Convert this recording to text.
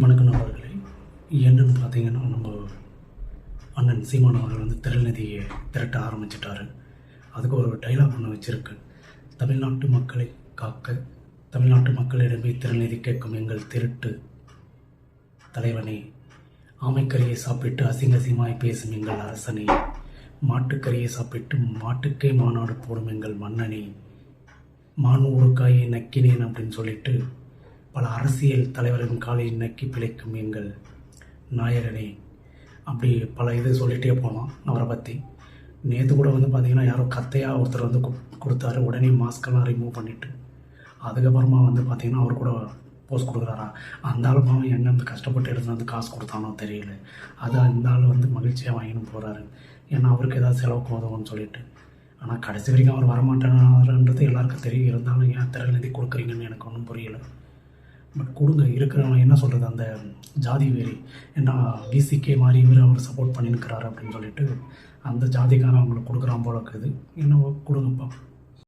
வணக்கம் நண்பர்களே. என்னன்னு பார்த்தீங்கன்னா, நம்ம அண்ணன் சீமான் அவர்கள் வந்து திரள்நிதியை திரட்ட ஆரம்பிச்சிட்டாரு. அதுக்கு ஒரு டைலாக் ஒன்று வச்சுருக்கு. தமிழ்நாட்டு மக்களை காக்க தமிழ்நாட்டு மக்களிடமே திரள்நிதி கேட்கும் எங்கள் திருட்டு தலைவனே, ஆமைக்கறியை சாப்பிட்டு அசிங்கசியமாய் பேசும் எங்கள் அரசனே, மாட்டுக்கறியை சாப்பிட்டு மாட்டுக்கே மாநாடு போடும் எங்கள் மன்னனே, மான் ஊறுக்காயை நக்கினேன் அப்படின்னு சொல்லிட்டு பல அரசியல் தலைவர்களின் காலை நக்கி பிழைக்கும் எங்கள் நாயகனே, அப்படி பல இது சொல்லிகிட்டே போகலாம் அவரை பற்றி. நேற்று கூட வந்து பார்த்திங்கன்னா, யாரோ கத்தையாக ஒருத்தர் வந்து கொடுத்தாரு. உடனே மாஸ்கெல்லாம் ரிமூவ் பண்ணிவிட்டு அதுக்கப்புறமா வந்து பார்த்திங்கன்னா அவர் கூட போஸ்ட் கொடுக்குறாரா. அந்த ஆள் பாவம் எங்கேருந்து கஷ்டப்பட்டு எடுத்து வந்து காசு கொடுத்தானோ தெரியல. அது அந்த ஆள் வந்து மகிழ்ச்சியாக வாங்கின்னு போகிறாரு. ஏன்னா அவருக்கு ஏதாவது செலவுக்கு உதவும்னு சொல்லிட்டு. ஆனால் கடைசி வரைக்கும் அவர் வரமாட்டாருன்றது எல்லாருக்கும் தெரியும். இருந்தாலும் ஏன் திரள்நிதி கொடுக்குறீங்கன்னு எனக்கு ஒன்றும் புரியல. பட் கொடுங்க. இருக்கிறவங்க என்ன சொல்கிறது, அந்த ஜாதி வெறி, ஏன்னா விசிகே மாதிரி இவர் அவர் சப்போர்ட் பண்ணியிருக்கிறாரு அப்படின்னு சொல்லிட்டு அந்த ஜாதிக்காரன் அவங்களுக்கு கொடுக்குறான் போல இருக்குது. என்ன கொடுங்கப்பா.